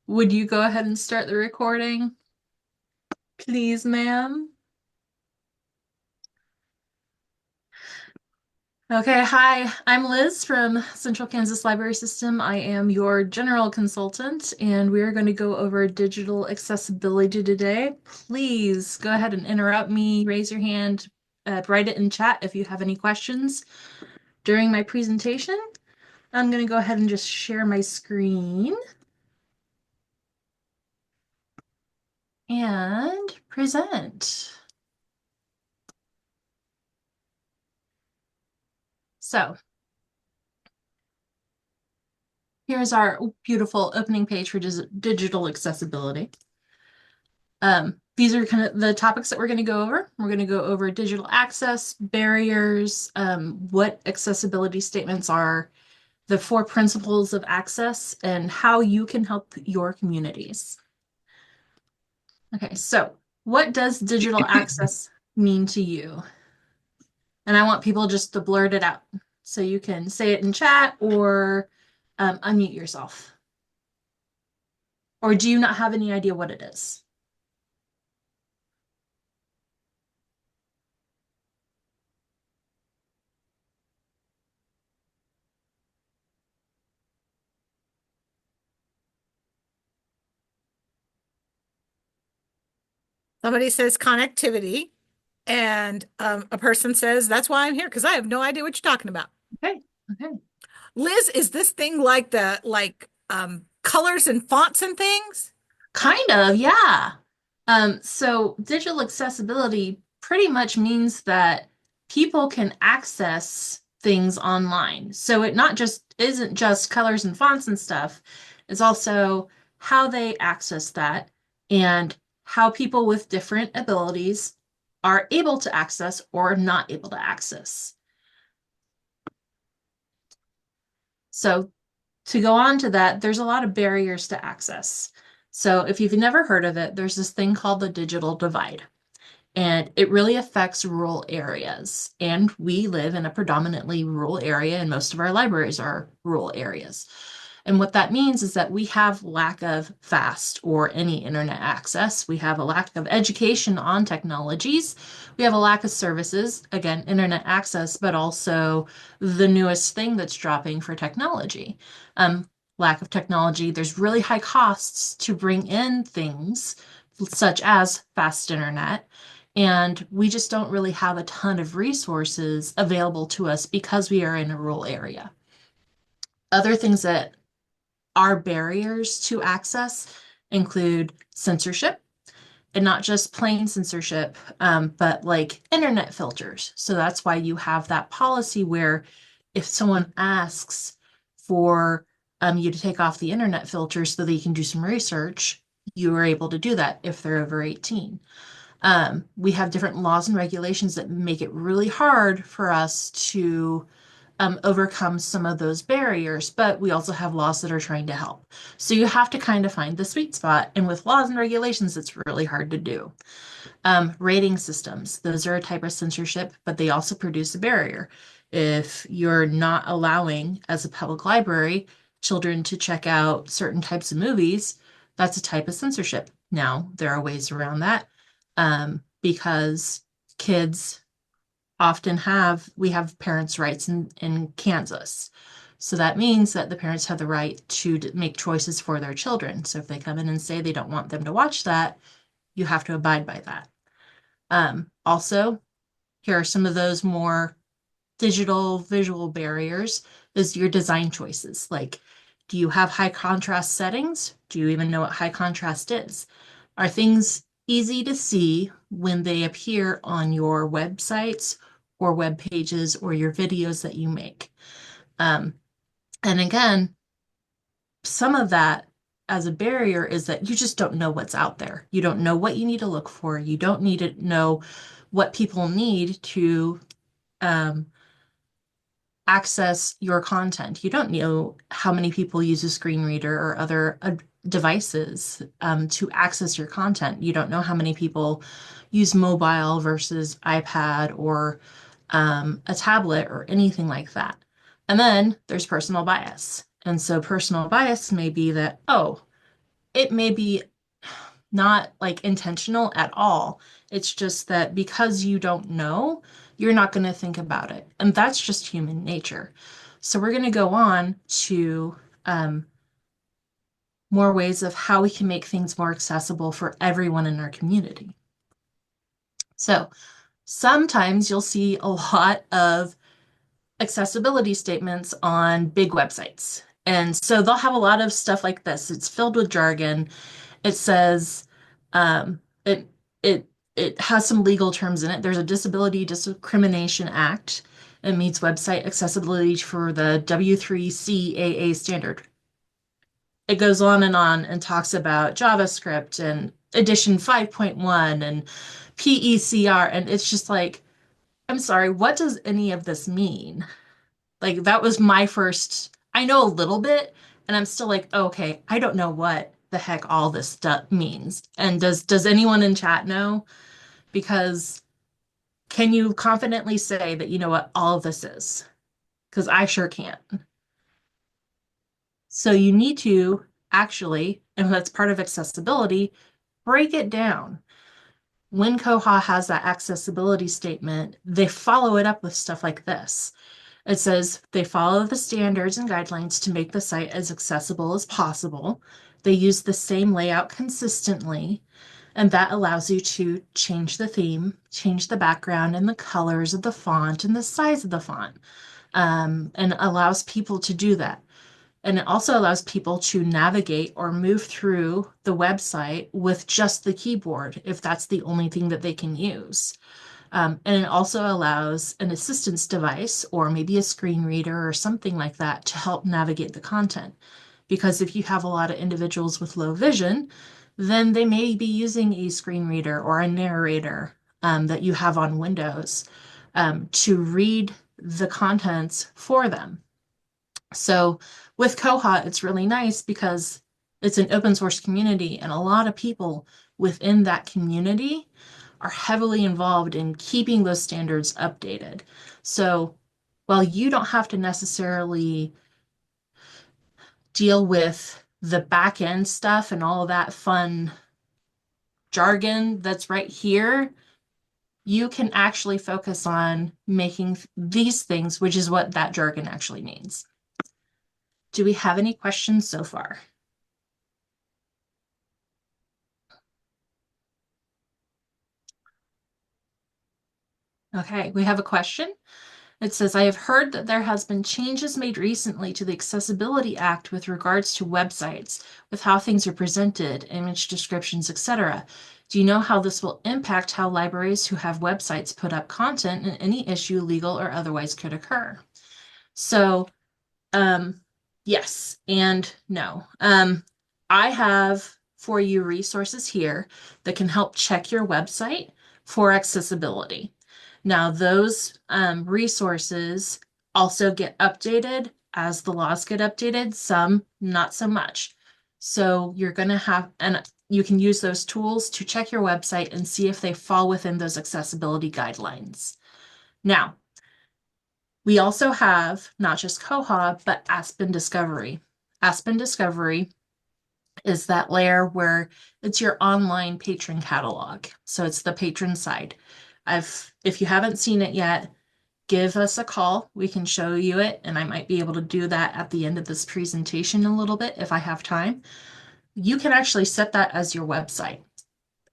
Would you go ahead and start the recording? Please, ma'am. Okay, hi, I'm Liz from Central Kansas Library System. I am your general consultant, and we are going to go over digital accessibility today. Please go ahead and interrupt me, raise your hand, write it in chat if you have any questions during my presentation. I'm going to go ahead and just share my screen and present. So, here's our beautiful opening page for digital accessibility. These are kind of the topics that we're going to go over. We're going to go over digital access, barriers, what accessibility statements are, the four principles of access, and how you can help your communities. Okay, so what does digital access mean to you? And I want people just to blurt it out. So you can say it in chat or unmute yourself. Or do you not have any idea what it is? Somebody says connectivity, and a person says, that's why I'm here, because I have no idea what you're talking about. Okay, okay. Liz, is this thing like the colors and fonts and things? Kind of, yeah. So digital accessibility pretty much means that people can access things online. So it not just isn't just colors and fonts and stuff, it's also how they access that and how people with different abilities are able to access or not able to access. So to go on to that, there's a lot of barriers to access. So if you've never heard of it, there's this thing called the digital divide, and it really affects rural areas. And we live in a predominantly rural area, and most of our libraries are rural areas. And what that means is that we have lack of fast or any internet access. We have a lack of education on technologies. We have a lack of services, again, internet access, but also the newest thing that's dropping for technology. Lack of technology, there's really high costs to bring in things such as fast internet. And we just don't really have a ton of resources available to us because we are in a rural area. Other things that are barriers to access include censorship, and not just plain censorship, but like internet filters. So that's why you have that policy where if someone asks for you to take off the internet filters so that you can do some research, you are able to do that if they're over 18. We have different laws and regulations that make it really hard for us to overcome some of those barriers, but we also have laws that are trying to help. So you have to kind of find the sweet spot. And with laws and regulations, it's really hard to do. Rating systems, those are a type of censorship, but they also produce a barrier. If you're not allowing, as a public library, children to check out certain types of movies, that's a type of censorship. Now, there are ways around that because kids we have parents' rights in Kansas. So that means that the parents have the right to make choices for their children. So if they come in and say they don't want them to watch that, you have to abide by that. Also, here are some of those more digital visual barriers is your design choices. Like, do you have high contrast settings? Do you even know what high contrast is? Are things easy to see when they appear on your websites or web pages or your videos that you make? Um, and again, some of that as a barrier is that you just don't know what's out there. You don't know what you need to look for. You don't need to know what people need to um, access your content. You don't know how many people use a screen reader or other devices to access your content. You don't know how many people use mobile versus iPad or a tablet or anything like that. And then there's personal bias. And so personal bias may be that, oh, it may be not like intentional at all. It's just that because you don't know, you're not going to think about it. And that's just human nature. So we're going to go on to um, more ways of how we can make things more accessible for everyone in our community. So sometimes you'll see a lot of accessibility statements on big websites. And so they'll have a lot of stuff like this. It's filled with jargon. It says it it it has some legal terms in it. There's a Disability Discrimination Act. It meets website accessibility for the W3CAA standard. It goes on and talks about JavaScript and edition 5.1 and PECR. And it's just like, I'm sorry, what does any of this mean? Like, that was my first, I know a little bit, and I'm still like, okay, I don't know what the heck all this stuff means. And does anyone in chat know? Because can you confidently say that you know what all of this is? Because I sure can't. So you need to actually, and that's part of accessibility, break it down. When Koha has that accessibility statement, they follow it up with stuff like this. It says they follow the standards and guidelines to make the site as accessible as possible. They use the same layout consistently, and that allows you to change the theme, change the background and the colors of the font and the size of the font, and allows people to do that. And it also allows people to navigate or move through the website with just the keyboard if that's the only thing that they can use. And it also allows an assistance device or maybe a screen reader or something like that to help navigate the content. Because if you have a lot of individuals with low vision, then they may be using a screen reader or a narrator that you have on Windows to read the contents for them. So with Koha, it's really nice because it's an open source community, and a lot of people within that community are heavily involved in keeping those standards updated. So while you don't have to necessarily deal with the back end stuff and all of that fun jargon that's right here, you can actually focus on making these things, which is what that jargon actually means. Do we have any questions so far? Okay, we have a question. It says, I have heard that there has been changes made recently to the Accessibility Act with regards to websites, with how things are presented, image descriptions, etc. Do you know how this will impact how libraries who have websites put up content and any issue, legal or otherwise, could occur? So, um, yes and no. I have for you resources here that can help check your website for accessibility. Now, those resources also get updated as the laws get updated, some not so much. So you're going to have, and you can use those tools to check your website and see if they fall within those accessibility guidelines. Now, we also have not just Koha, but Aspen Discovery. Aspen Discovery is that layer where it's your online patron catalog. So it's the patron side. If you haven't seen it yet, give us a call. We can show you it, and I might be able to do that at the end of this presentation a little bit if I have time. You can actually set that as your website.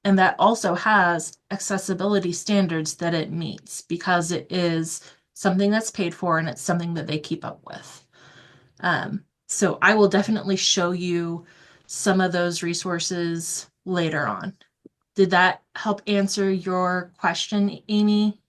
And that also has accessibility standards that it meets because it is something that's paid for and it's something that they keep up with. So I will definitely show you some of those resources later on. Did that help answer your question, Amy?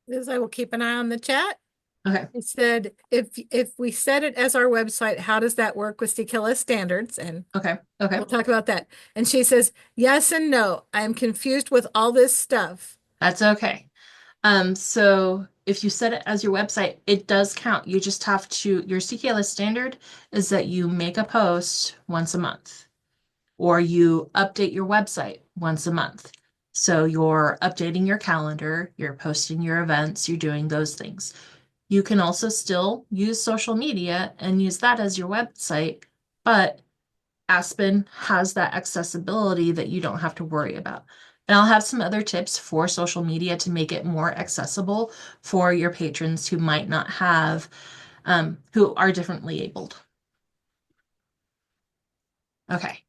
Liz, I will keep an eye on the chat. Okay. It said, if we set it as our website, how does that work with CKLS standards? And Okay. Okay. we'll talk about that. And she says, yes and no. I am confused with all this stuff. That's okay. So if you set it as your website, it does count. You just have to, your CKLS standard is that you make a post once a month. or you update your website once a month. So you're updating your calendar, you're posting your events, you're doing those things. You can also still use social media and use that as your website, but Aspen has that accessibility that you don't have to worry about. And I'll have some other tips for social media to make it more accessible for your patrons who might not have, who are differently abled. Okay,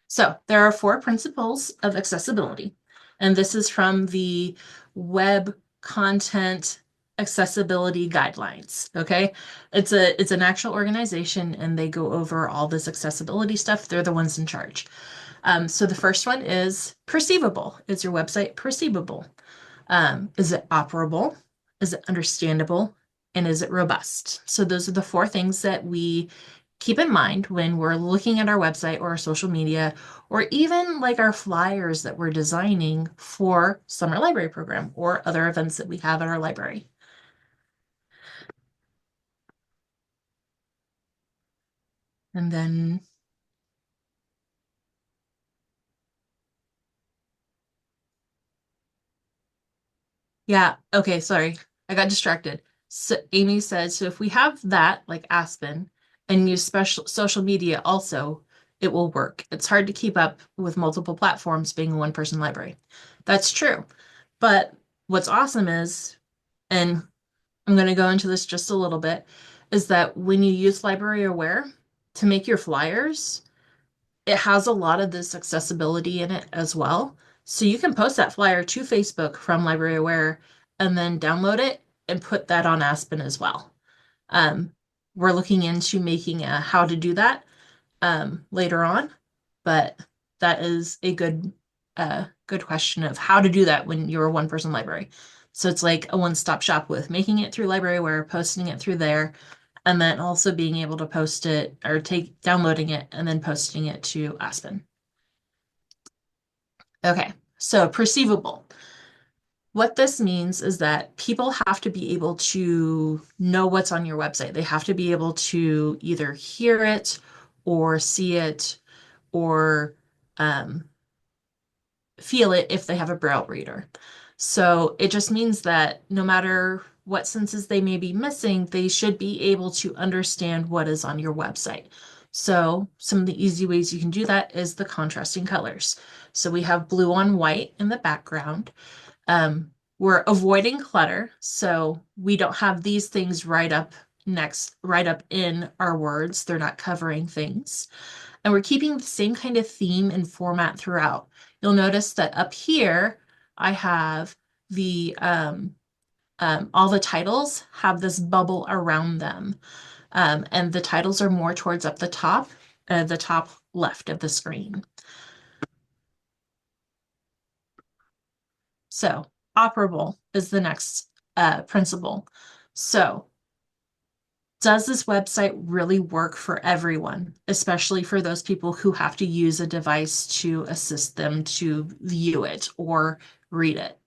so there are four principles of accessibility, and this is from the Web Content Accessibility Guidelines. Okay, it's an actual organization, and they go over all this accessibility stuff. They're the ones in charge. So the first one is perceivable. Is your website perceivable? Is it operable? Is it understandable? And is it robust? So those are the four things that we keep in mind when we're looking at our website or our social media, or even like our flyers that we're designing for summer library program or other events that we have at our library. And then yeah, okay, sorry. I got distracted. So Amy said, so if we have that, like Aspen, and use special social media also, it will work. It's hard to keep up with multiple platforms being a one-person library. That's true. But what's awesome is, and I'm going to go into this just a little bit, is that when you use Library Aware to make your flyers, it has a lot of this accessibility in it as well. So you can post that flyer to Facebook from Library Aware and then download it and put that on Aspen as well. Um, we're looking into making a how to do that later on, but that is a good question of how to do that when you're a one person library. So it's like a one-stop shop with making it through Library Aware, posting it through there, and then also being able to post it or take downloading it and then posting it to Aspen. Okay, so perceivable. What this means is that people have to be able to know what's on your website. They have to be able to either hear it or see it or um, feel it if they have a braille reader. So it just means that no matter what senses they may be missing, they should be able to understand what is on your website. So some of the easy ways you can do that is the contrasting colors. So we have blue on white in the background. We're avoiding clutter, so we don't have these things right up in our words. They're not covering things. And we're keeping the same kind of theme and format throughout. You'll notice that up here, I have the all the titles have this bubble around them. And the titles are more towards up the top left of the screen. So operable is the next principle. So does this website really work for everyone, especially for those people who have to use a device to assist them to view it or read it?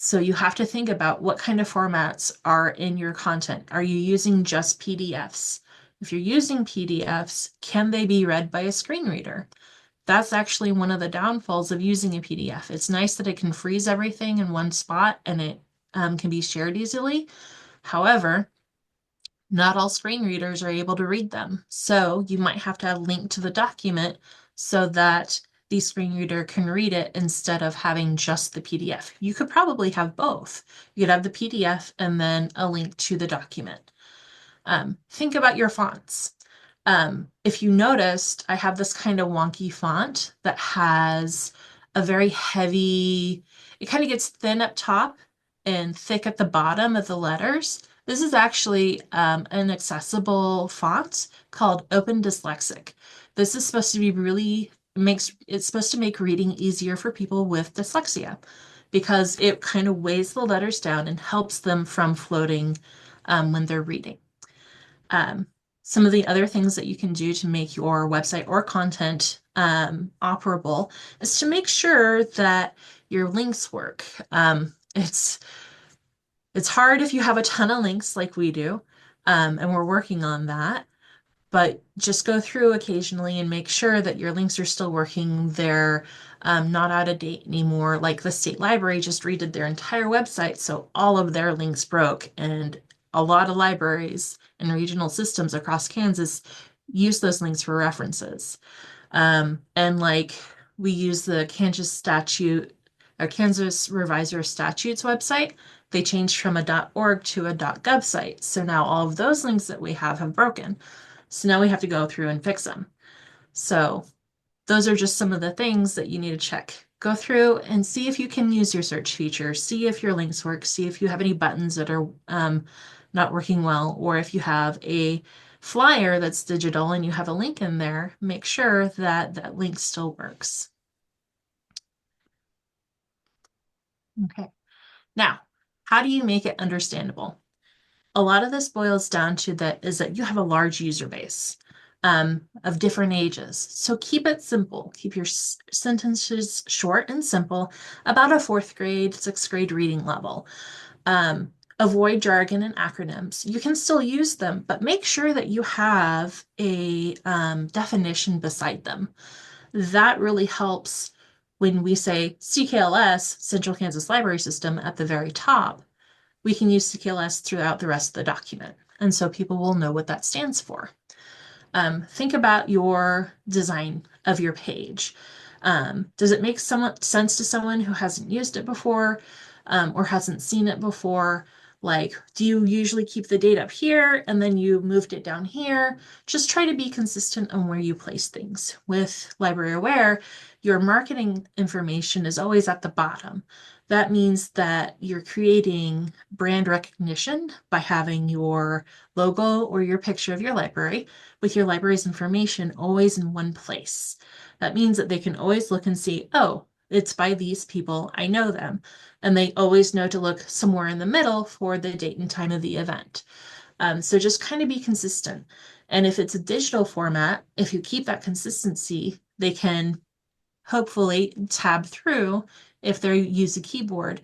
So you have to think about what kind of formats are in your content. Are you using just PDFs? If you're using PDFs, can they be read by a screen reader? That's actually one of the downfalls of using a PDF. It's nice that it can freeze everything in one spot and it can be shared easily. However, not all screen readers are able to read them. So you might have to have a link to the document so that the screen reader can read it instead of having just the PDF. You could probably have both. You could have the PDF and then a link to the document. Think about your fonts. If you noticed, I have this kind of wonky font that has a very heavy, it kind of gets thin up top and thick at the bottom of the letters. This is actually an accessible font called Open Dyslexic. This is supposed to be it's supposed to make reading easier for people with dyslexia because it kind of weighs the letters down and helps them from floating when they're reading. Um, some of the other things that you can do to make your website or content operable is to make sure that your links work. It's hard if you have a ton of links like we do, and we're working on that. but just go through occasionally and make sure that your links are still working. They're not out of date anymore. Like the state library just redid their entire website, so all of their links broke, and a lot of libraries and regional systems across Kansas use those links for references. And like we use the Kansas statute or Kansas Revisor Statutes website, they changed from a .org to a .gov site. So now all of those links that we have broken. So now we have to go through and fix them. So those are just some of the things that you need to check. Go through and see if you can use your search feature, see if your links work, see if you have any buttons that are not working well, or if you have a flyer that's digital and you have a link in there, make sure that that link still works. Okay. Now, how do you make it understandable? A lot of this boils down to that is that you have a large user base of different ages. So keep it simple. Keep your sentences short and simple, about a fourth grade, sixth grade reading level. Avoid jargon and acronyms. You can still use them, but make sure that you have a definition beside them. That really helps when we say CKLS, Central Kansas Library System, at the very top. We can use CKLS throughout the rest of the document. And so people will know what that stands for. Think about your design of your page. Does it make sense to someone who hasn't used it before or hasn't seen it before? Like, do you usually keep the date up here and then you moved it down here? Just try to be consistent on where you place things. With Library Aware, your marketing information is always at the bottom. That means that you're creating brand recognition by having your logo or your picture of your library with your library's information always in one place. That means that they can always look and see, oh, it's by these people, I know them. And they always know to look somewhere in the middle for the date and time of the event. So just kind of be consistent. And if it's a digital format, if you keep that consistency, they can hopefully tab through if they use a keyboard.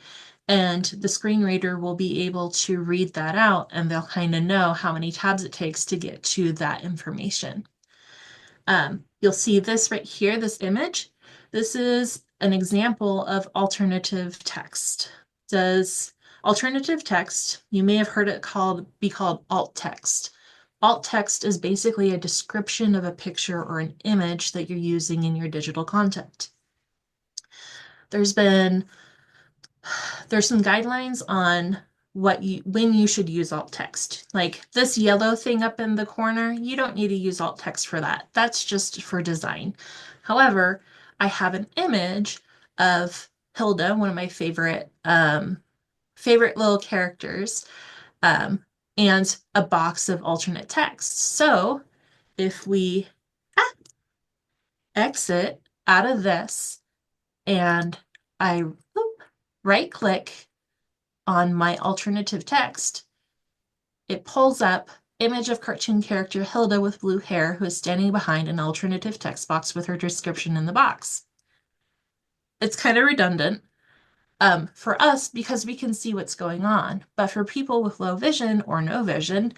And the screen reader will be able to read that out and they'll kind of know how many tabs it takes to get to that information. You'll see this right here, this image. This is an example of alternative text. Does alternative text, you may have heard it be called alt text. Alt text is basically a description of a picture or an image that you're using in your digital content. There's been there's some guidelines on when you should use alt text. Like this yellow thing up in the corner, you don't need to use alt text for that. That's just for design. However, I have an image of Hilda, one of my favorite little characters, um, and a box of alternate text. So if we exit out of this and I right click on my alternative text, it pulls up image of cartoon character Hilda with blue hair who is standing behind an alternative text box with her description in the box. It's kind of redundant for us because we can see what's going on, but for people with low vision or no vision,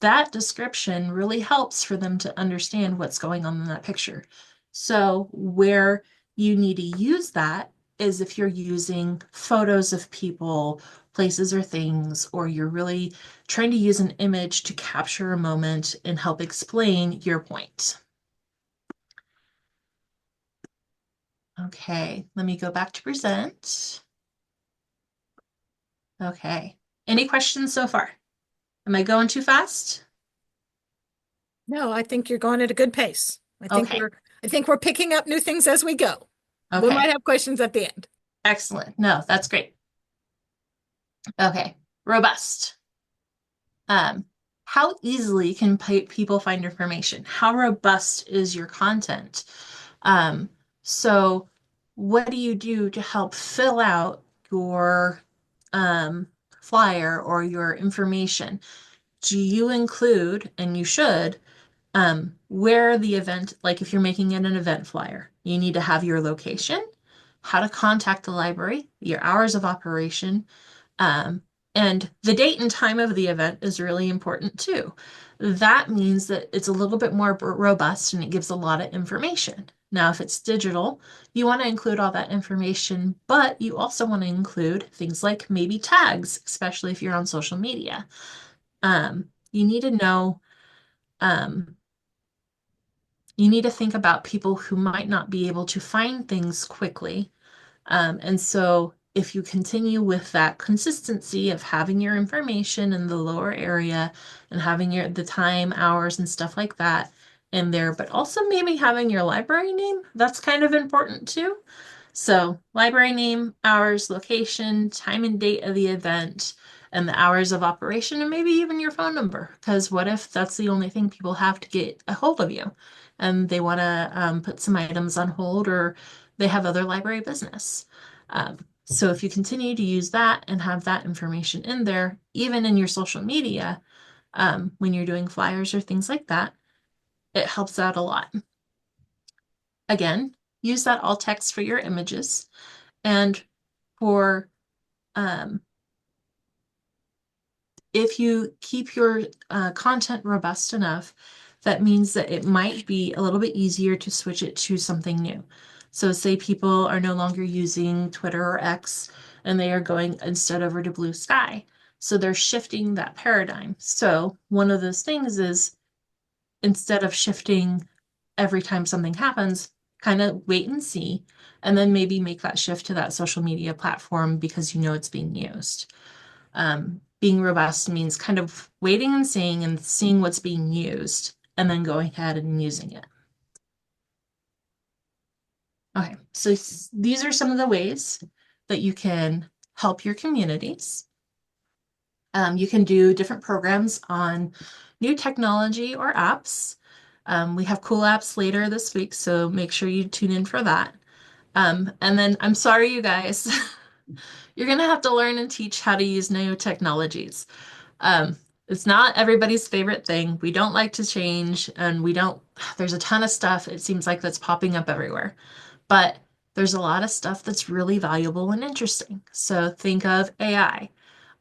that description really helps for them to understand what's going on in that picture. So where you need to use that is if you're using photos of people, places or things, or you're really trying to use an image to capture a moment and help explain your point. Okay, let me go back to present. Okay, any questions so far? Am I going too fast? No, I think you're going at a good pace. Okay, I think we're picking up new things as we go. We okay, might have questions at the end. excellent. No, that's great. Okay, robust. Um, how easily can people find information? How robust is your content? Um, so what do you do to help fill out your um, flyer or your information? Do you include, and you should, where the event, like if you're making it an event flyer, you need to have your location, how to contact the library, your hours of operation, um, and the date and time of the event is really important too. that means that it's a little bit more robust and it gives a lot of information. Now, if it's digital, you want to include all that information, but you also want to include things like maybe tags, especially if you're on social media. You need to know, um, you need to think about people who might not be able to find things quickly. And so if you continue with that consistency of having your information in the lower area and having the time, hours, and stuff like that in there, but also maybe having your library name, that's kind of important too. So library name, hours, location, time and date of the event, and the hours of operation, and maybe even your phone number. Because what if that's the only thing people have to get a hold of you, and they want to put some items on hold, or they have other library business. So if you continue to use that and have that information in there, even in your social media, when you're doing flyers or things like that, it helps out a lot. Again, use that alt text for your images. And for um, if you keep your content robust enough, that means that it might be a little bit easier to switch it to something new. So, say people are no longer using Twitter or X and they are going instead over to Blue Sky. So, they're shifting that paradigm. So, one of those things is instead of shifting every time something happens, kind of wait and see, and then maybe make that shift to that social media platform because you know it's being used. Being robust means kind of waiting and seeing what's being used, and then going ahead and using it. Okay, so these are some of the ways that you can help your communities. You can do different programs on new technology or apps. We have cool apps later this week, so make sure you tune in for that. And then I'm sorry, you guys, you're gonna have to learn and teach how to use new technologies. Um, it's not everybody's favorite thing. We don't like to change, and there's a ton of stuff it seems like that's popping up everywhere. But there's a lot of stuff that's really valuable and interesting. So think of AI.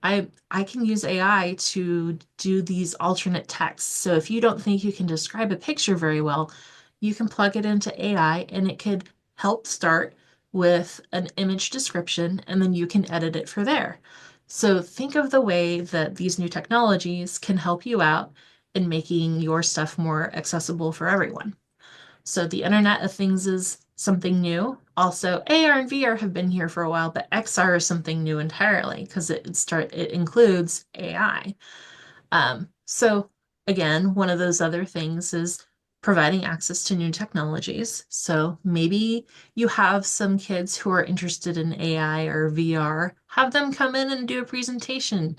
I can use AI to do these alternate texts. So if you don't think you can describe a picture very well, you can plug it into AI and it could help start with an image description and then you can edit it for there. So think of the way that these new technologies can help you out in making your stuff more accessible for everyone. So the Internet of Things is something new. Also, AR and VR have been here for a while, but XR is something new entirely because it includes AI. So again, one of those other things is providing access to new technologies. So maybe you have some kids who are interested in AI or VR, have them come in and do a presentation.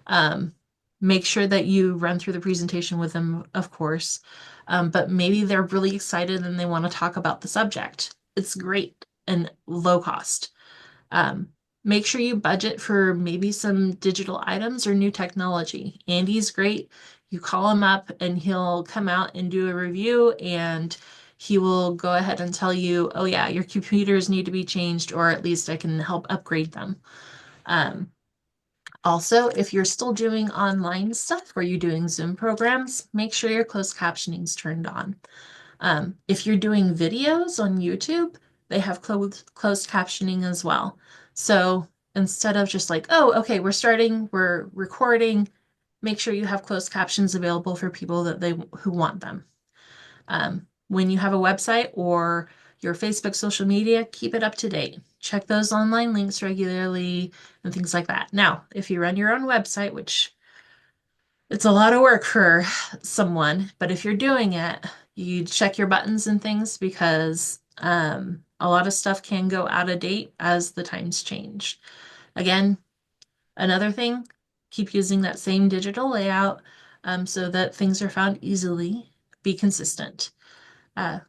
Um, Make sure that you run through the presentation with them, of course. But maybe they're really excited and they want to talk about the subject. It's great and low cost. Um, Make sure you budget for maybe some digital items or new technology. Andy's great. You call him up and he'll come out and do a review and he will go ahead and tell you, oh yeah, your computers need to be changed, or at least I can help upgrade them. Um, Also, if you're still doing online stuff where you're doing Zoom programs, make sure your closed captioning is turned on. If you're doing videos on YouTube, they have closed captioning as well. So instead of just like, oh, okay, we're recording, make sure you have closed captions available for people who want them. When you have a website or your Facebook social media, keep it up to date. Check those online links regularly and things like that. Now, if you run your own website, which it's a lot of work for someone, but if you're doing it, you check your buttons and things because a lot of stuff can go out of date as the times change. Again, another thing, keep using that same digital layout so that things are found easily. Be consistent. And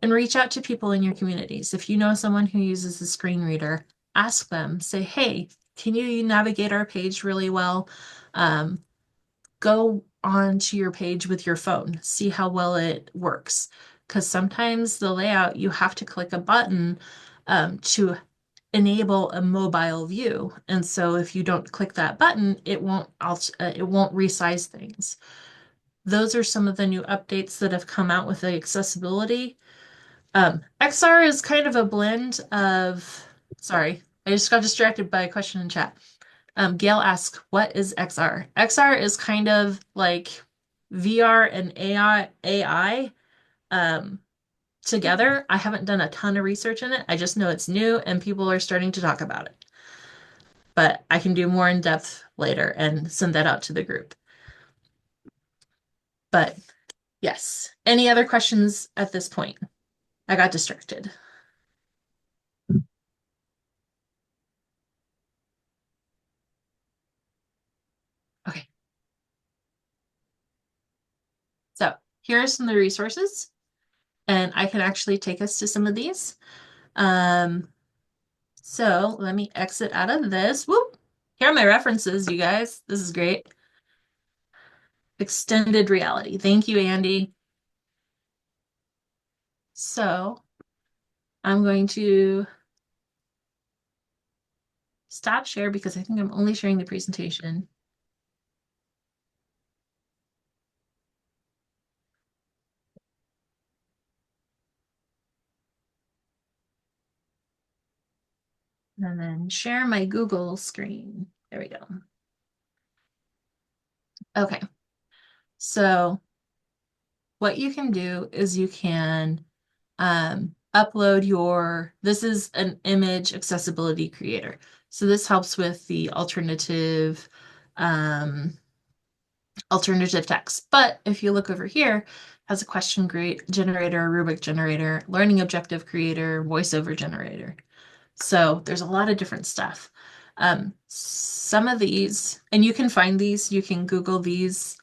reach out to people in your communities. If you know someone who uses a screen reader, ask them, say, hey, can you navigate our page really well? Um, Go on to your page with your phone, see how well it works. Because sometimes the layout, you have to click a button to enable a mobile view. And so if you don't click that button, it won't resize things. those are some of the new updates that have come out with the accessibility. XR is kind of a blend of, sorry, I just got distracted by a question in chat. Gail asks, what is XR? XR is kind of like VR and AI together. I haven't done a ton of research in it. I just know it's new and people are starting to talk about it. But I can do more in depth later and send that out to the group. But yes, any other questions at this point? I got distracted. Okay, so here are some of the resources, and I can actually take us to some of these. Um, so let me exit out of this. Whoop! Here are my references, you guys. This is great. Extended reality. Thank you, Andy. So I'm going to stop share because I think I'm only sharing the presentation. And then share my Google screen. There we go. Okay, so what you can do is you can upload this is an image accessibility creator. So this helps with the um, alternative text. But if you look over here, has a question generator, rubric generator, learning objective creator, voiceover generator. So there's a lot of different stuff. Some of these, and you can find these, you can Google these.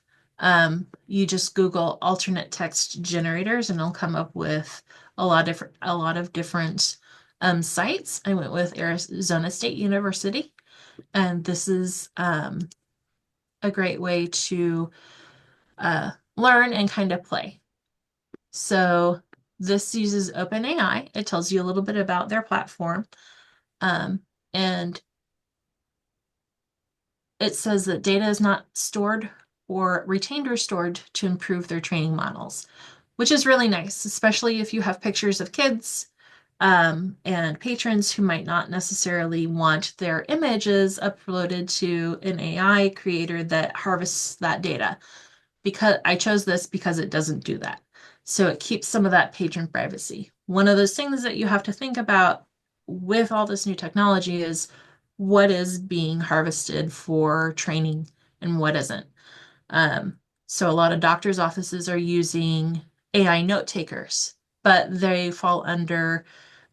You just Google alternate text generators and it'll come up with a lot of different sites. I went with Arizona State University, and this is a great way to learn and kind of play. So this uses OpenAI. It tells you a little bit about their platform. Um, and it says that data is not stored or retained or stored to improve their training models, which is really nice, especially if you have pictures of kids and patrons who might not necessarily want their images uploaded to an AI creator that harvests that data. Because I chose this because it doesn't do that. So it keeps some of that patron privacy. One of those things that you have to think about with all this new technology is what is being harvested for training and what isn't. Um, so a lot of doctors' offices are using AI note takers, but they fall under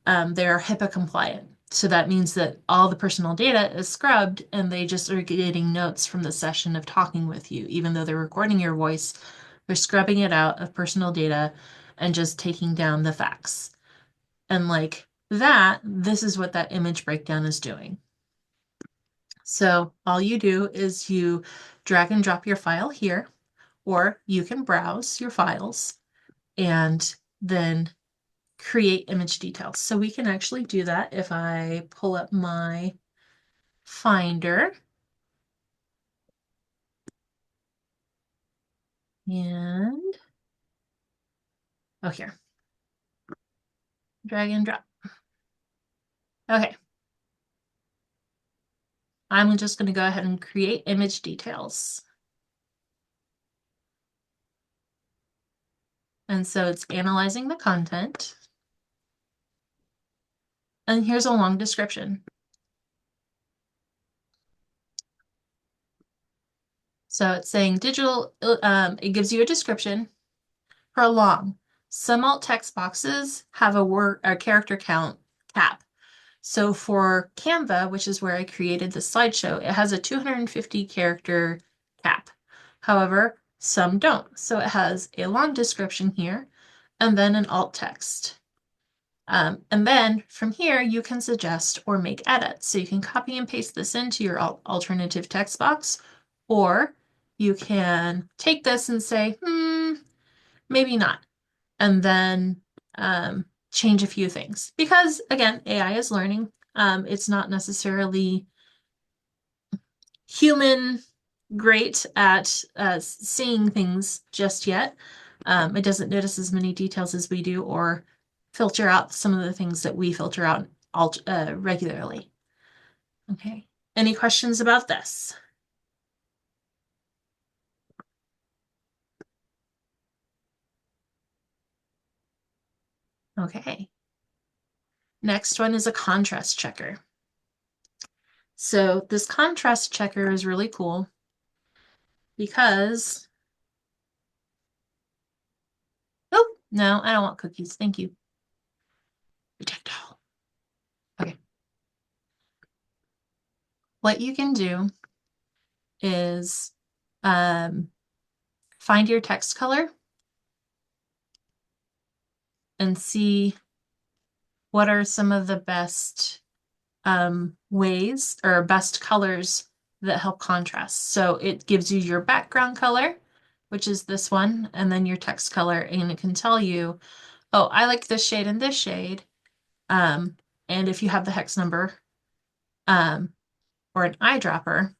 they're HIPAA compliant. So that means that all the personal data is scrubbed and they just are getting notes from the session of talking with you. Even though they're recording your voice, they're scrubbing it out of personal data and just taking down the facts. And like that, this is what that image breakdown is doing. So all you do is you drag and drop your file here, or you can browse your files and then create image details. So we can actually do that if I pull up my Finder and, oh, here, drag and drop. Okay, I'm just going to go ahead and create image details. And so it's analyzing the content. And here's a long description. So it's saying it gives you a description for long. Some alt text boxes have a character count cap. So for Canva, which is where I created the slideshow, it has a 250 character cap. However, some don't. So it has a long description here and then an alt text. And then from here, you can suggest or make edits. So you can copy and paste this into your alternative text box, or you can take this and say, maybe not, and then change a few things. Because again, AI is learning. It's not necessarily human great at seeing things just yet. It doesn't notice as many details as we do or filter out some of the things that we filter out regularly. Okay. Any questions about this? Okay. Next one is a contrast checker. So this contrast checker is really cool because, oh, no, I don't want cookies. Thank you. Projectile. Okay. What you can do is um, find your text color and see what are some of the best ways or best colors that help contrast. So it gives you your background color, which is this one, and then your text color, and it can tell you, oh, I like this shade and this shade. And if you have the hex number um, or an eyedropper,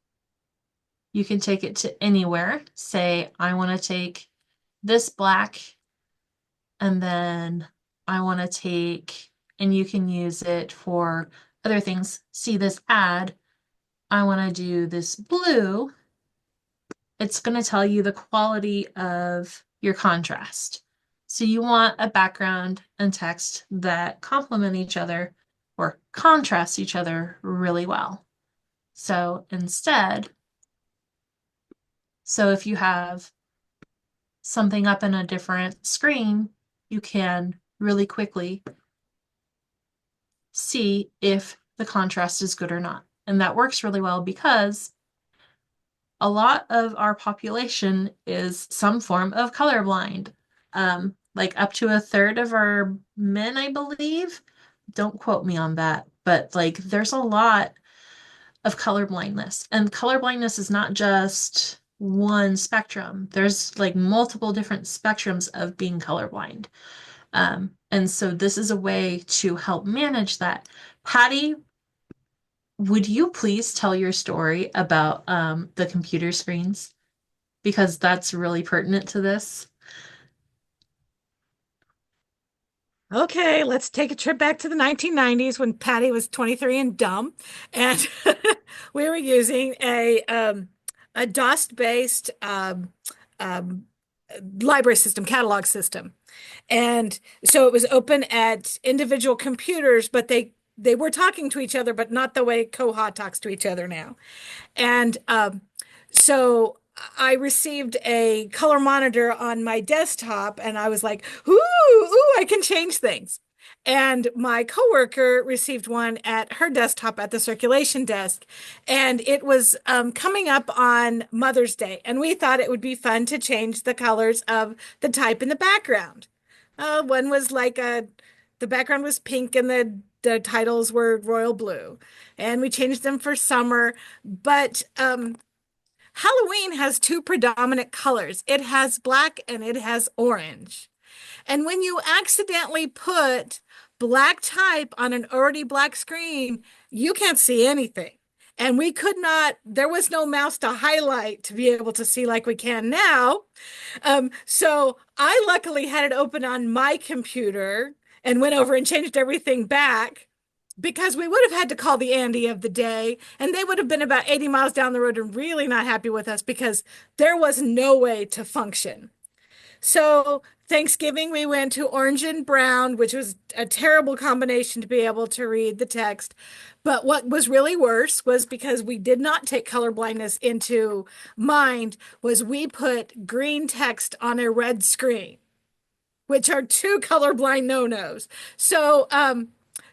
you can take it to anywhere. Say, I want to take this black, and then I want to take, and you can use it for other things. See this ad, I want to do this blue. It's going to tell you the quality of your contrast. So you want a background and text that complement each other or contrast each other really well. So instead, so if you have something up in a different screen, you can really quickly see if the contrast is good or not. And that works really well because a lot of our population is some form of colorblind. Like up to a third of our men, I believe. Don't quote me on that, but like there's a lot of color blindness. And color blindness is not just one spectrum. There's like multiple different spectrums of being colorblind. And so this is a way to help manage that. Patty, would you please tell your story about the computer screens? Because that's really pertinent to this. Okay, let's take a trip back to the 1990s when Patty was 23 and dumb, and we were using a DOS-based um, library system, catalog system. And so it was open at individual computers, but they were talking to each other, but not the way Koha talks to each other now. And so I received a color monitor on my desktop, and I was like, ooh, I can change things. And my coworker received one at her desktop at the circulation desk, and it was coming up on Mother's Day, and we thought it would be fun to change the colors of the type in the background. One was like the background was pink, and the titles were royal blue, and we changed them for summer. But Halloween has two predominant colors. It has black and it has orange. And when you accidentally put black type on an already black screen, you can't see anything. And we could not, there was no mouse to highlight to be able to see like we can now. So I luckily had it open on my computer and went over and changed everything back because we would have had to call the Andy of the day, and they would have been about 80 miles down the road and really not happy with us because there was no way to function. So Thanksgiving, we went to orange and brown, which was a terrible combination to be able to read the text. But what was really worse was because we did not take color blindness into mind, was we put green text on a red screen, which are two colorblind no-nos. So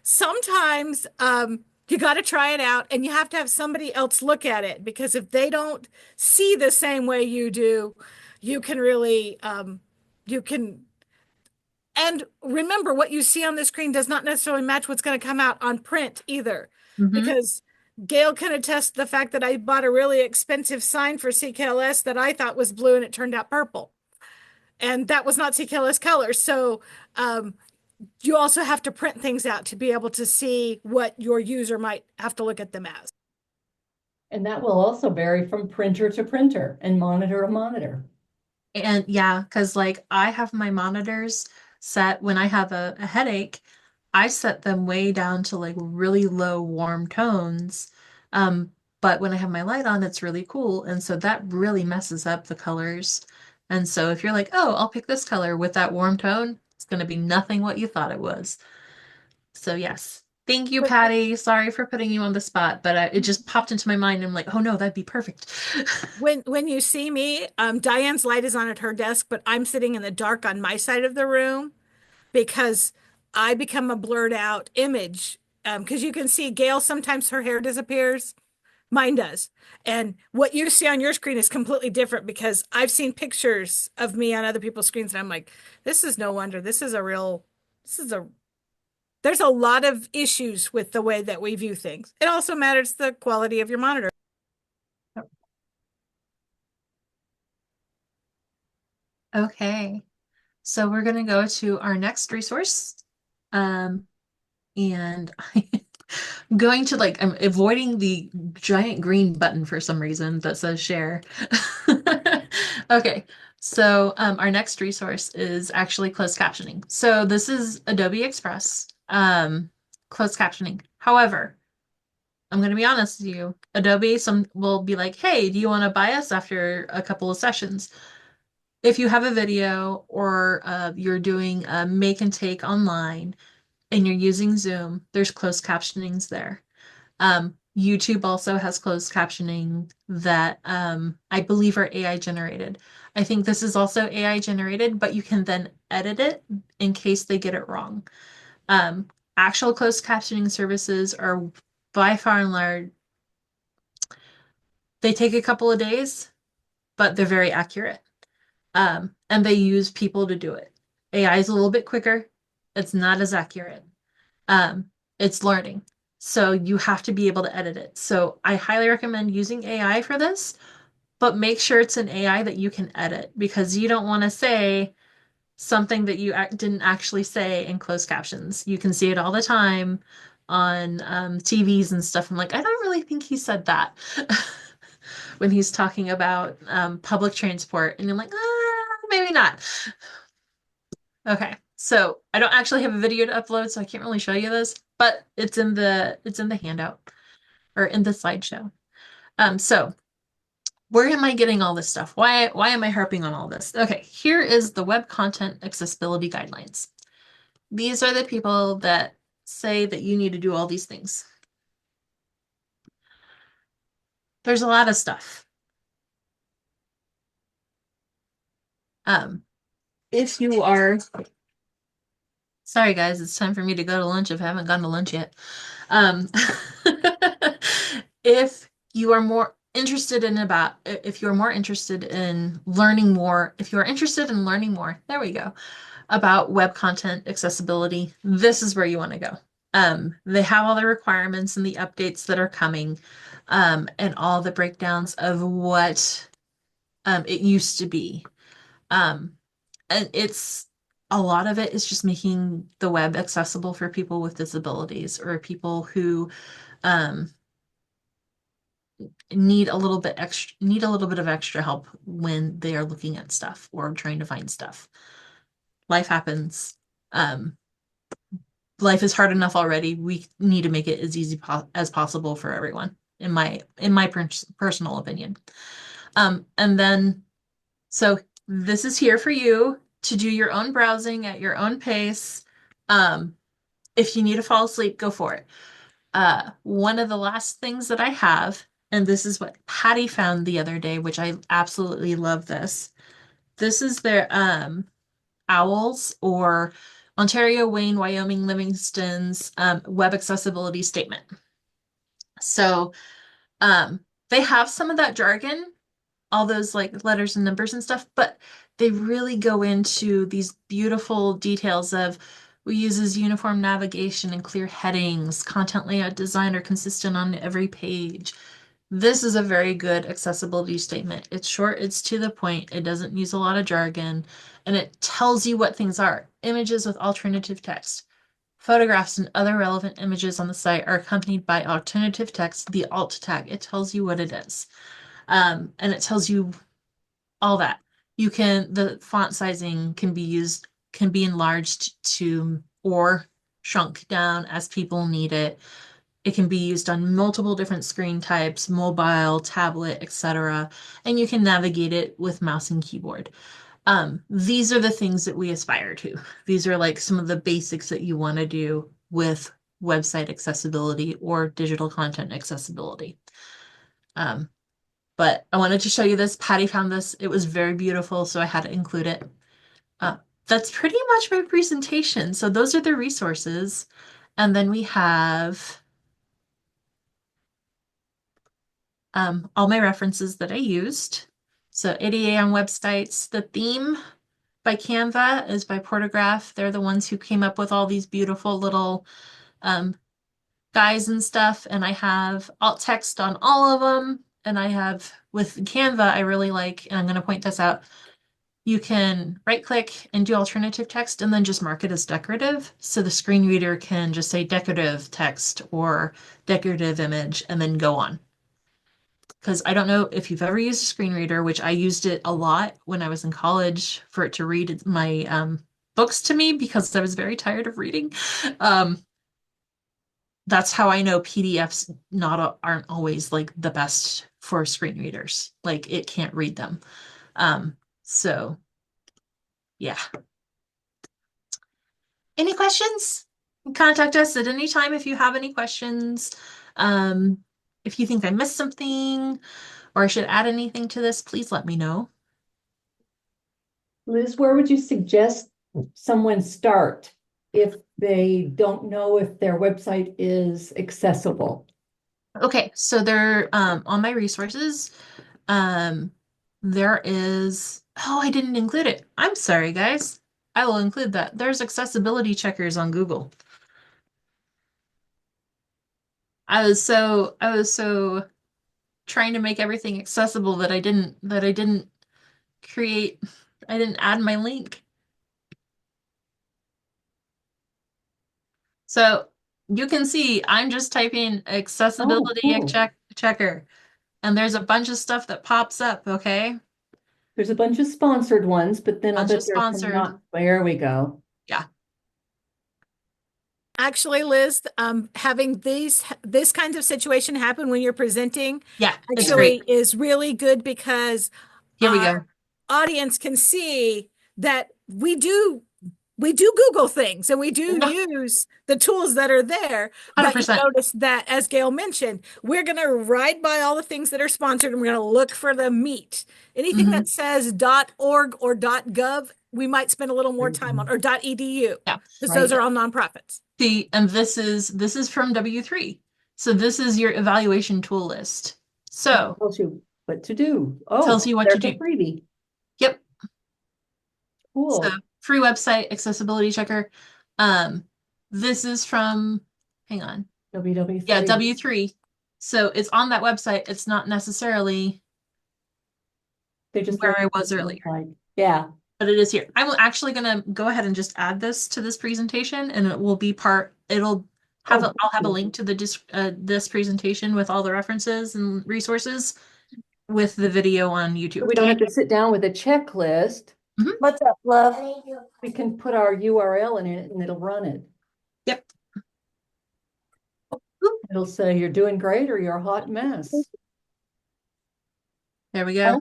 sometimes you got to try it out, and you have to have somebody else look at it, because if they don't see the same way you do, you can really you can, and remember, what you see on the screen does not necessarily match what's going to come out on print either, Mm-hmm. because Gail can attest to the fact that I bought a really expensive sign for CKLS that I thought was blue and it turned out purple, and that was not CKLS color. So you also have to print things out to be able to see what your user might have to look at them as. And that will also vary from printer to printer and monitor to monitor. And yeah, because like I have my monitors set when I have a headache, I set them way down to like really low warm tones. Um, but when I have my light on, it's really cool. And so that really messes up the colors. And so if you're like, oh, I'll pick this color with that warm tone, it's going to be nothing what you thought it was. So yes. Thank you, When Patty. Sorry for putting you on the spot, but it just popped into my mind. And I'm like, oh no, that'd be perfect. when you see me, Diane's light is on at her desk, but I'm sitting in the dark on my side of the room because I become a blurred out image. Because you can see Gail, sometimes her hair disappears. Mine does. And what you see on your screen is completely different because I've seen pictures of me on other people's screens and I'm like, this is no wonder. This is a, there's a lot of issues with the way that we view things. It also matters the quality of your monitor. Okay. So we're going to go to our next resource. Um, and I'm going to like, I'm avoiding the giant green button for some reason that says share. Okay. So our next resource is actually closed captioning. So this is Adobe Express, closed captioning. However, I'm going to be honest with you. Adobe some will be like, hey, do you want to buy us after a couple of sessions? If you have a video or you're doing a make and take online and you're using Zoom, there's closed captionings there. YouTube also has closed captioning that I believe are AI generated. I think this is also AI generated, but you can then edit it in case they get it wrong. Um, Actual closed captioning services are by far and large, they take a couple of days, but they're very accurate. And they use people to do it. AI is a little bit quicker. It's not as accurate. Um, it's learning. So you have to be able to edit it. So I highly recommend using AI for this, but make sure it's an AI that you can edit because you don't want to say something that you didn't actually say in closed captions. You can see it all the time on TVs and stuff. I'm like, I don't really think he said that when he's talking about public transport. And I'm like, maybe not. Okay. So I don't actually have a video to upload, so I can't really show you this, but it's in the handout or in the slideshow. So where am I getting all this stuff? Why am I harping on all this? Okay, here is the Web Content Accessibility Guidelines. These are the people that say that you need to do all these things. There's a lot of stuff. Um, if you are, sorry guys, it's time for me to go to lunch if I haven't gone to lunch yet. Um, if you are more interested in about, if you're more interested in learning more, if you are interested in learning more, there we go, about web content accessibility, this is where you want to go. They have all the requirements and the updates that are coming, and all the breakdowns of what it used to be. Um, and it's a lot of it is just making the web accessible for people with disabilities or people who um, need a little bit of extra help when they are looking at stuff or trying to find stuff. Life happens. Um, Life is hard enough already. We need to make it as easy as possible for everyone, in my personal opinion. And then so this is here for you to do your own browsing at your own pace. Um, if you need to fall asleep, go for it. One of the last things that I have, and this is what Patty found the other day, which I absolutely love this. This is their OWL's or Ontario, Wayne, Wyoming, Livingston's web accessibility statement. So um, they have some of that jargon, all those like letters and numbers and stuff, but they really go into these beautiful details of we uses uniform navigation and clear headings, content layout design are consistent on every page. This is a very good accessibility statement. It's short, it's to the point, it doesn't use a lot of jargon, and it tells you what things are. Images with alternative text. Photographs and other relevant images on the site are accompanied by alternative text, the alt tag. It tells you what it is. And it tells you all that. The font sizing can be used, can be enlarged to or shrunk down as people need it. It can be used on multiple different screen types, mobile, tablet, etc. And you can navigate it with mouse and keyboard. These are the things that we aspire to. These are like some of the basics that you want to do with website accessibility or digital content accessibility. Um, but I wanted to show you this. Patty found this. It was very beautiful, so I had to include it. Uh, that's pretty much my presentation. So those are the resources. And then we have all my references that I used. So ADA on websites. The theme by Canva is by Portograph. They're the ones who came up with all these beautiful little um, guys and stuff. And I have alt text on all of them. And I have with Canva, I really like, and I'm going to point this out. You can right click and do alternative text and then just mark it as decorative. So the screen reader can just say decorative text or decorative image and then go on. Because I don't know if you've ever used a screen reader, which I used it a lot when I was in college for it to read my books to me because I was very tired of reading. Um, that's how I know PDFs aren't always like the best for screen readers. Like it can't read them. So yeah. Any questions? Contact us at any time if you have any questions. If you think I missed something or I should add anything to this, please let me know. Liz, where would you suggest someone start if they don't know if their website is accessible? Okay, so they're on my resources. Um, there is, oh, I didn't include it. I'm sorry, guys. I will include that. There's accessibility checkers on Google. I was so trying to make everything accessible that I didn't create, I didn't add my link. So you can see I'm just typing Oh, accessibility cool. checker, and there's a bunch of stuff that pops up, okay? There's a bunch of sponsored ones, but then I'll Bunch of bet there's some sponsored. not. There we go. Yeah. Actually, Liz, having this kinds of situation happen when you're presenting Yeah, it's Yeah. great. actually is really good because Here we our go. audience can see that we do Google things and we do Yeah, use the tools that are there. But you 100%. notice that, as Gail mentioned, we're going to ride by all the things that are sponsored and we're going to look for the meat. Anything Hmm. that says .org or .gov, we might spend a little more time on, or .edu, Yeah. because those Right. are all nonprofits. See, and this is from W3. So this is your evaluation tool list. It So tells you what to do. tells Oh, you what to there's a do. freebie. Yep. So Cool. free website accessibility checker. Um, this is from, hang on. Yeah, WW3. W3. So it's on that website. It's not necessarily They just where let I you was know, earlier, like, yeah. but it is here. I'm actually gonna go ahead and just add this to this presentation, and it will be Oh, I'll have a link to this presentation with all the references and resources with the video on so YouTube. we don't have to sit down with a checklist. Mhm. What's up, love? We can put our URL in it and it'll run it. Yep. It'll say you're doing great or you're a hot mess. There we go.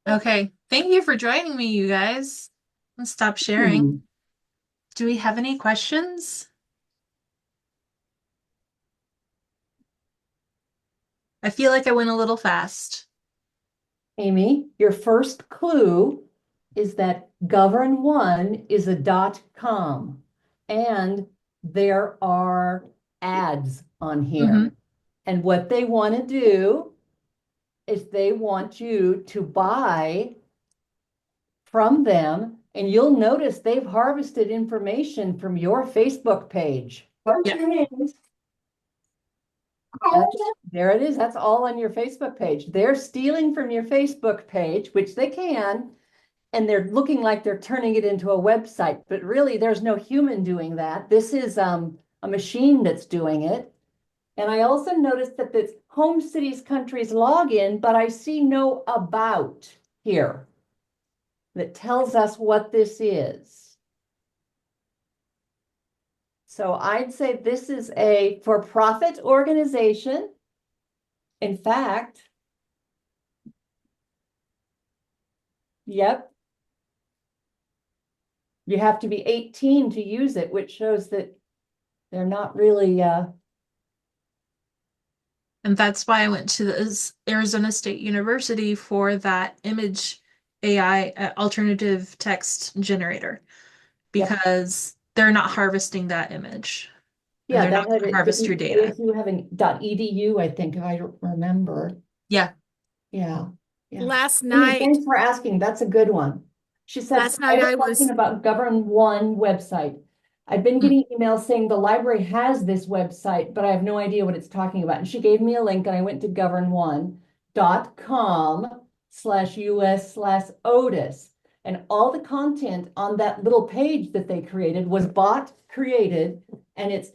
Okay. Thank you for joining me, you guys. Let's stop sharing. Do we have any questions? I feel like I went a little fast. Amy, your first clue is that govern1 is a .com and there are ads on Hmm. here. And what they want to do is they want you to buy from them, and you'll notice they've harvested information from your Facebook page. Yeah. There it is. That's all on your Facebook page. They're stealing from your Facebook page, which they can, and they're looking like they're turning it into a website, but really there's no human doing that. This is a machine that's doing it. And I also noticed that it's home cities countries login, but I see no about here that tells us what this is. So I'd say this is a for-profit organization. In fact, yep, you have to be 18 to use it, which shows that they're not really And that's why I went to the Arizona State University for that image AI, alternative text generator, yep. because they're not harvesting that image and Yeah, they're that not had going to it. harvest your Didn't data. ASU have an .edu, I think, if I remember. Yeah. Yeah, yeah. Last Amy, night, thanks for asking. That's a good one. She said, last night I was I talking was, about Govern One website. I've been Mm. getting emails saying the library has this website, but I have no idea what it's talking about. And she gave me a link and I went to governone.com/US/Otis. And all the content on that little page that they created was bot created. And it's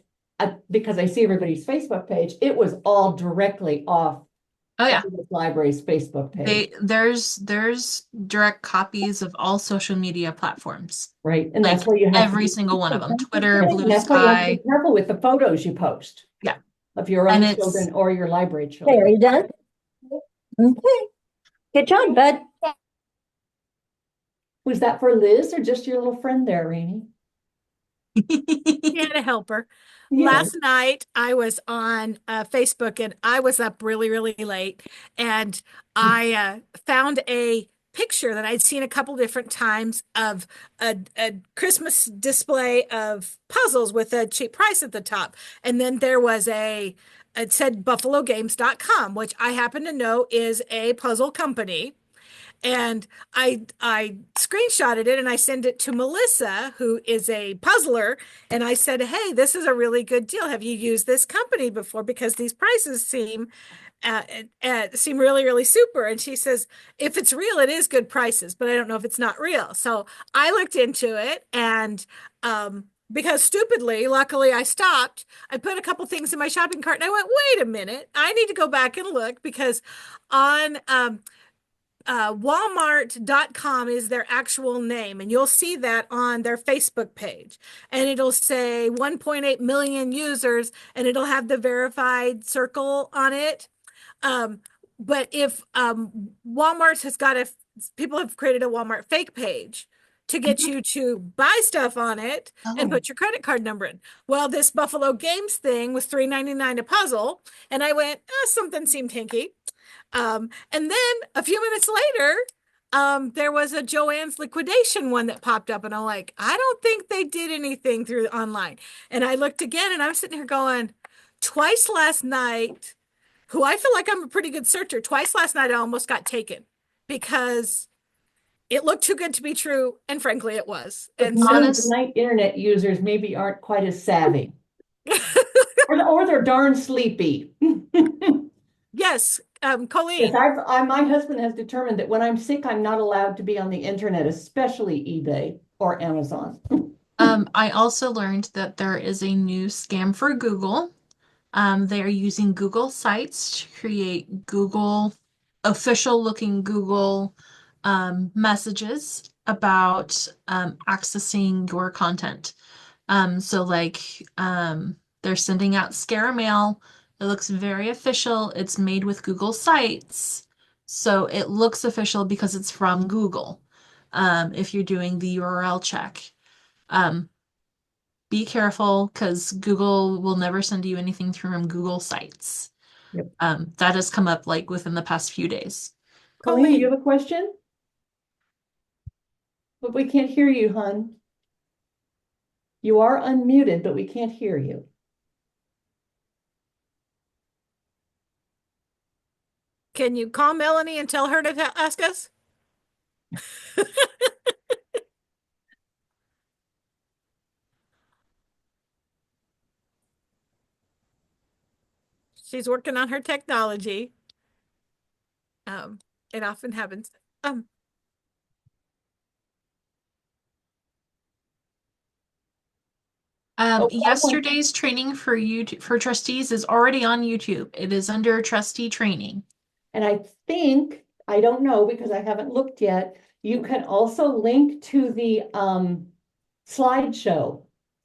because I see everybody's Facebook page, it was all directly off Oh yeah. the library's Facebook page. There's direct copies of all social media platforms. Right. And that's Like why you have to every be, single one of them. Twitter, right. And Blue that's why you have to be Sky. careful with the photos you post Yeah. of your And own it's children or your library Okay, are children. you done? Okay. Good job, bud. Was that for Liz or just your little friend there, Rainey? he had a helper. Yeah. Last night I was on Facebook and I was up really, really late and I found a picture that I'd seen a couple different times of a Christmas display of puzzles with a cheap price at the top. And then there was it said buffalogames.com, which I happen to know is a puzzle company. And I screenshotted it and I sent it to Melissa, who is a puzzler, and I said, "Hey, this is a really good deal. Have you used this company before? Because these prices uh, seem really, really super." And she says, "If it's real, it is good prices, but I don't know if it's not real." So I looked into it, and because stupidly, luckily I stopped. I put a couple things in my shopping cart, and I went, "Wait a minute, I need to go back and look because on Walmart.com is their actual name, and you'll see that on their Facebook page. And it'll say 1.8 million users, and it'll have the verified circle on it. Um, but if Walmart has got people have created a Walmart fake page to get Mhm. you to buy stuff on it and Oh. put your credit card number in. Well, this Buffalo Games thing was $3.99 a puzzle, and I went, something seemed hinky. And then a few minutes later, there was a Joann's liquidation one that popped up, and I'm like, I don't think they did anything through online. And I looked again, and I'm sitting here going, twice last night, who I feel like I'm a pretty good searcher, twice last night I almost got taken because it looked too good to be true, and frankly, it was. Because And modern so, Honest. night internet users maybe aren't quite as savvy. Or they're darn sleepy. yes, Yes, Colleen, my husband has determined that when I'm sick, I'm not allowed to be on the internet, especially eBay or Amazon. I also learned that there is a new scam for Google. They are using Google Sites to create Google official looking Google messages about accessing your content. So like they're sending out scare mail. It looks very official. It's made with Google Sites. So it looks official because it's from Google. If you're doing the URL check. Um, be careful because Google will never send you anything from Google Sites. Yep. That has come up like within the past few days. Colleen, do you Colleen, have a question? But we can't hear you, hon. You are unmuted, but we can't hear you. can you call Melanie and tell her to ask us? She's working on her technology. Um, it often happens. Um, Oh, Yesterday's training for you for trustees is already on YouTube. It is under trustee training. and I think, I don't know because I haven't looked yet, you can also link to the slideshow,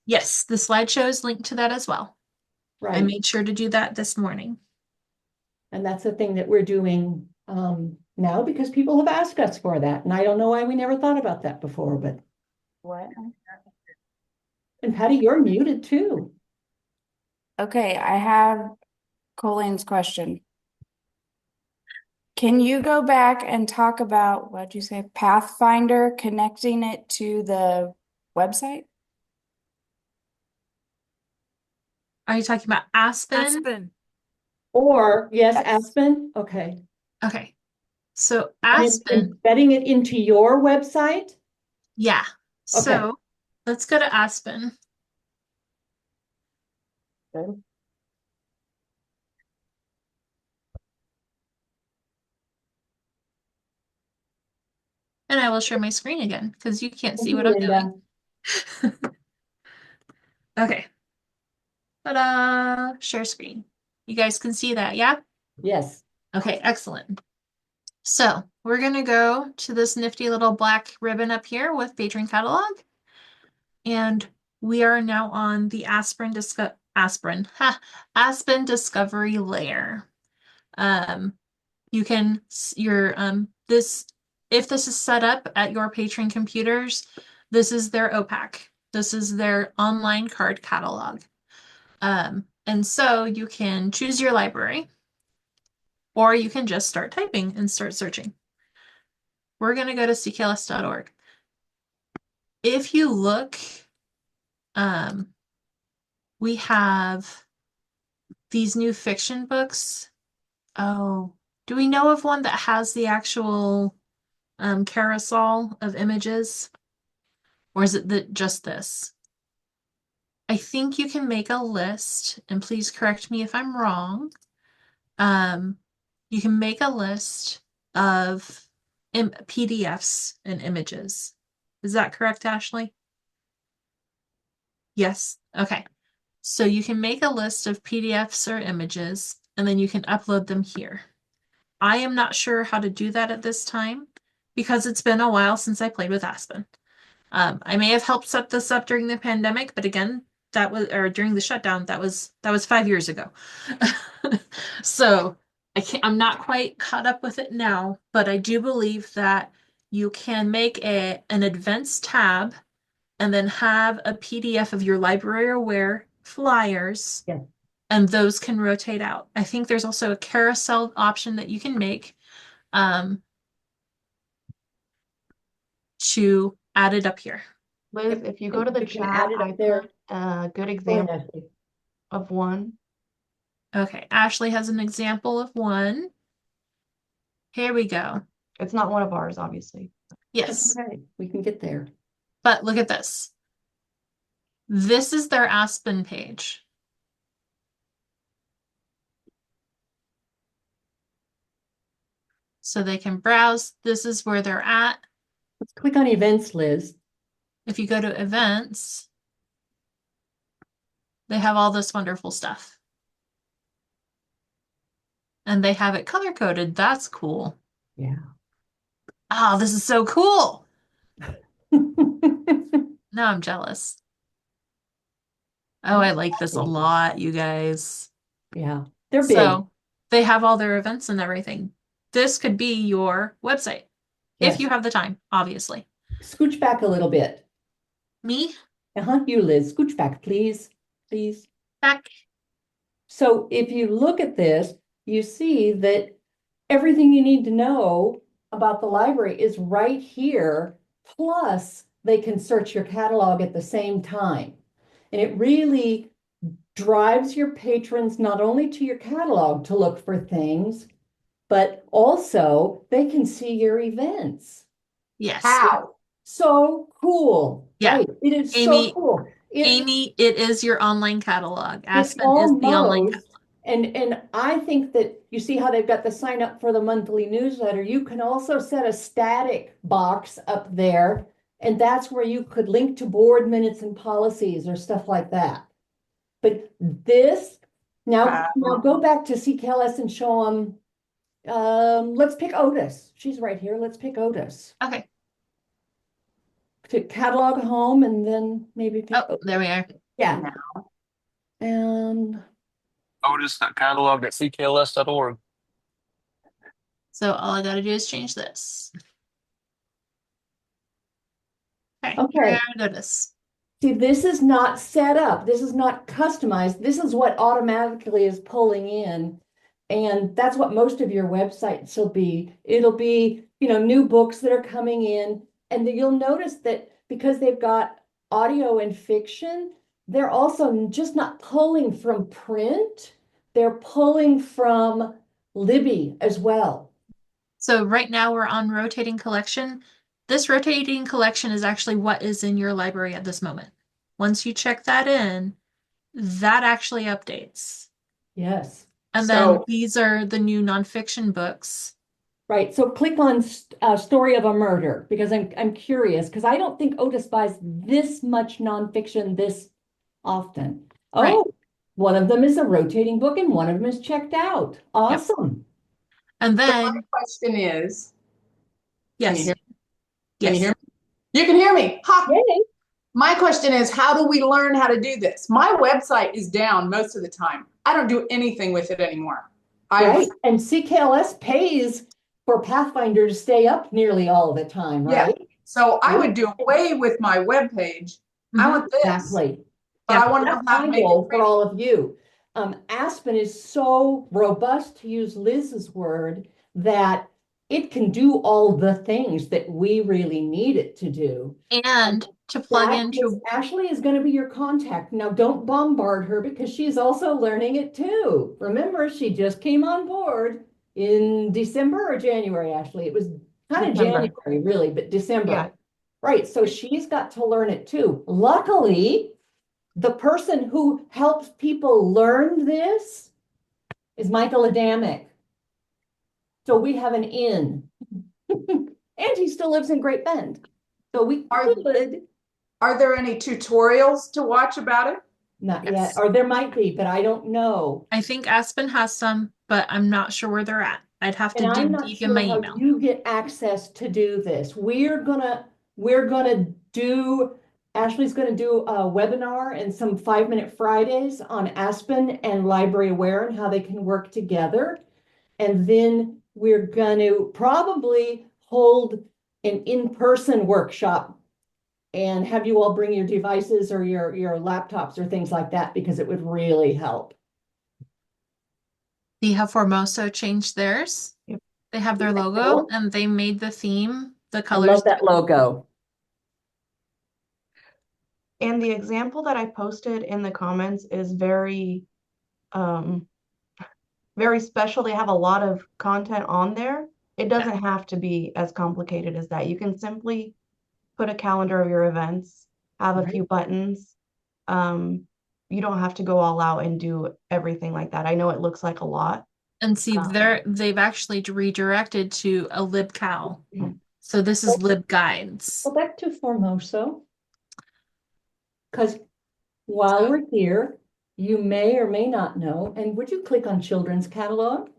Yes, the slideshow is linked to that as well. I right? made sure to do that this morning. And that's the thing that we're doing now because people have asked us for that. And I don't know why we never thought about that before, but, What? and Patty, you're muted too. Okay, I have Colleen's question. Can you go back and talk about, what'd you say, Pathfinder, connecting it to the website? Are you talking about Aspen? Aspen. Or, yes, Yes. Aspen, okay. Okay. So And it's Aspen, embedding it into your website? yeah. Okay. So let's go to Aspen. Okay. And I will share my screen again because you can't Thank see you, what I'm Linda. doing. Okay. Ta-da! Share screen. You guys can see that, yeah? Yes. Okay, excellent. So we're going to go to this nifty little black ribbon up here with patron catalog. And we are now on the Aspen Discovery layer. You can this if this is set up at your patron computers, this is their OPAC. This is their online card catalog. And so you can choose your library, or you can just start typing and start searching. We're going to go to CKLS.org. If you look, we have these new fiction books. Oh, do we know of one that has the actual carousel of images? Or is it just this? I think you can make a list, and please correct me if I'm wrong. You can make a list of PDFs and images. Is that correct, Ashley? Yes. Okay. So you can make a list of PDFs or images, and then you can upload them here. I am not sure how to do that at this time because it's been a while since I played with Aspen. I may have helped set this up during the pandemic, but again, that was or during the shutdown, that was 5 years ago. So I'm not quite caught up with it now, but I do believe that you can make an advanced tab and then have a PDF of your library aware flyers, Yeah. and those can rotate out. I think there's also a carousel option that you can make to add it up here. Liz, Yep. if you go to the You can chat, add it I up there. put a good Go ahead, example Ashley. of one. Okay, Ashley has an example of one. Here we go. It's not one of ours, obviously. Yes, Okay, we can get there. but look at this. This is their Aspen page. So they can browse. This is where they're at. Let's click on events, Liz. If you go to events, they have all this wonderful stuff. And they have it color coded. That's cool. Yeah. Oh, this is so cool. Now I'm jealous. Oh, I like this a lot, you guys. Yeah, they're big. So they have all their events and everything. This could be your website if Yes. you have the time, obviously. Scooch back a little bit. Me, You, Liz. Scooch back, please. Please. back. So if you look at this, you see that everything you need to know about the library is right here. Plus, they can search your catalog at the same time. And it really drives your patrons not only to your catalog to look for things, but also they can see your events. Yes. How? So cool. Yeah. Right. It is Amy- so cool. Amy, it is your online catalog. It Aspen is the online catalog. and I think that you see how they've got the sign up for the monthly newsletter. You can also set a static box up there And that's where you could link to board minutes and policies or stuff like that. But this, now go back to CKLS and show them, let's pick Otis. She's right here. Let's pick Otis. Okay. To catalog home and then maybe pick Oh, there we are. Yeah. And Otis.catalog.ckls.org. So all I gotta do is change this. Okay, here Okay. I notice. see, this is not set up. This is not customized. This is what automatically is pulling in. And that's what most of your websites will be. It'll be, new books that are coming in. And then you'll notice that because they've got audio and fiction, they're also just not pulling from print. They're pulling from Libby as well. So right now we're on rotating collection. This rotating collection is actually what is in your library at this moment. Once you check that in, that actually updates. Yes. And then these are the new nonfiction books. Right. So click on Story of a Murder because I'm curious because I don't think Otis buys this much nonfiction this often. Right. Oh, one of them is a rotating book and one of them is checked out. Awesome. And So then, my question is, yes, can you yes. hear me? You can hear me. Ha! Yay. My question is, how do we learn how to do this? My website is down most of the time. I don't do anything with it anymore. Right. And CKLS pays for Pathfinder to stay up nearly all the time, Yeah. right? So I would do away with my webpage. I want this, Exactly. but I want to know That's how to my make goal it for all of you. Aspen is so robust, to use Liz's word, that it can do all the things that we really need it to do. And to plug into, Ashley is going to be your contact. Now, don't bombard her because she's also learning it too. Remember, she just came on board in December or January, Ashley. It was kind of December. January, really, but December. Yeah. Right. So she's got to learn it too. Luckily, the person who helps people learn this is Michael Adamic. So we have an in. And he still lives in Great Bend. So we could. Are there any tutorials to watch about it? Not Yes. yet, or there might be, but I don't know. I think Aspen has some, but I'm not sure where they're at. I'd have to And I'm dig not deep in sure my how email. you get access to do this. We're gonna do, Ashley's gonna do a webinar and some 5-minute Fridays on Aspen and Library Aware and how they can work together. And then we're gonna probably hold an in-person workshop and have you all bring your devices or your laptops or things like that because it would really help. See how Formoso changed theirs? Yep. They have their Isn't that logo cool? and they made the theme, the I colors. love that logo. And the example that I posted in the comments is very, very special. They have a lot of content on there. It doesn't have to be as complicated as that. You can simply put a calendar of your events, have a few buttons. You don't have to go all out and do everything like that. I know it looks like a lot. And see, they've actually redirected to a libcal. So this is libguides. Go back to Formoso. Because while we're here, you may or may not know, and would you click on Children's Catalog?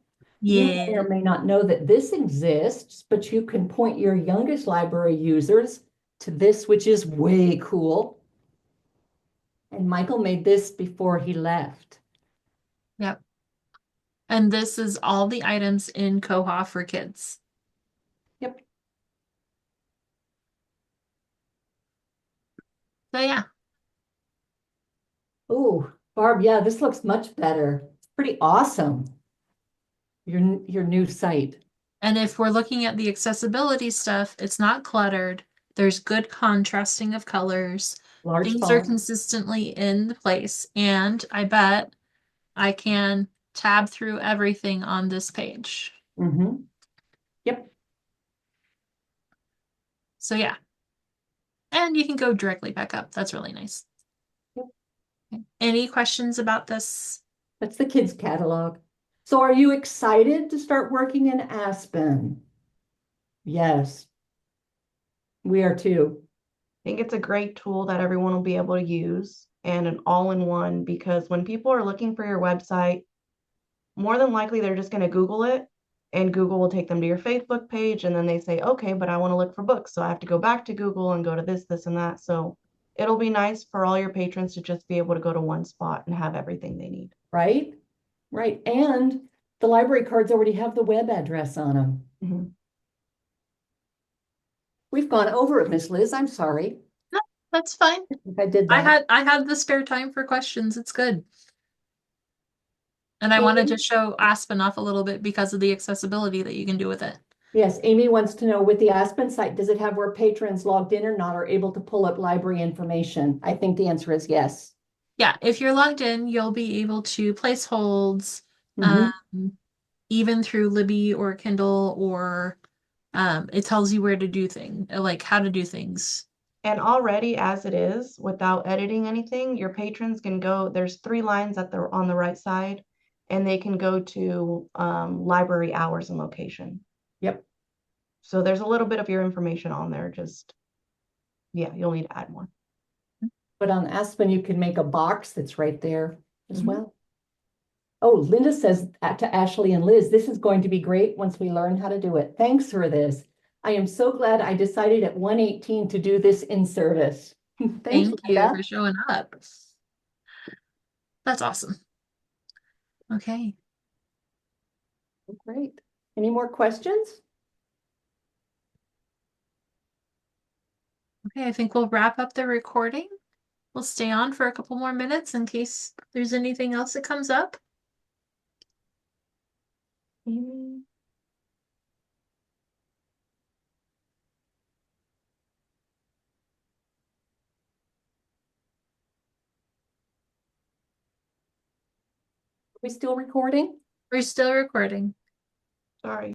You may or may not know that this exists, but you can point your youngest library users to this, which is way cool. And Michael made this before he left. Yep. And this is all the items in Koha for kids. Yep. So yeah. Oh, Barb, yeah, this looks much better. It's pretty awesome. Your new site. And if we're looking at the accessibility stuff, it's not cluttered. There's good contrasting of colors. Large Things are font. consistently in place. And I bet I can tab through everything on this page. Mm-hmm. Yep. So yeah. And you can go directly back up. That's really nice. Yep. Okay. Any questions about this? That's the kids' catalog. So are you excited to start working in Aspen? Yes. We are too. think it's a great tool that everyone will be able to use and an all-in-one, because when people are looking for your website, more than likely they're just going to Google it, and Google will take them to your Facebook page, and then they say, okay, but I want to look for books, so I have to go back to Google and go to this, and that. So it'll be nice for all your patrons to just be able to go to one spot and have everything they need. Right? Right. And the library cards already have the web address on them. Mhm. We've gone over it, Miss Liz. I'm sorry No, that's fine. if I did I that. had the spare time for questions. It's good. And I wanted to Amy? show Aspen off a little bit because of the accessibility that you can do with it. Yes, Amy wants to know, with the Aspen site, does it have where patrons logged in or not are able to pull up library information? I think the answer is yes. Yeah, if you're logged in, you'll be able to place holds, Mhm. even through Libby or Kindle, or it tells you where to do things, like how to do things. And already as it is, without editing anything, your patrons can go, there's 3 lines on the right side, and they can go to library hours and location. Yep. So there's a little bit of your information on there. Just, yeah, you'll need to add more. But on Aspen, you can make a box that's right there as Mhm. well. Oh, Linda says to Ashley and Liz, this is going to be great once we learn how to do it. Thanks for this. I am so glad I decided at 1:18 to do this in service. Thanks, Thank you Linda. for showing up. That's awesome. Okay. Great. Any more questions? Okay, I think we'll wrap up the recording. We'll stay on for a couple more minutes in case there's anything else that comes up. Amy? Are we still recording? We're still recording. Sorry.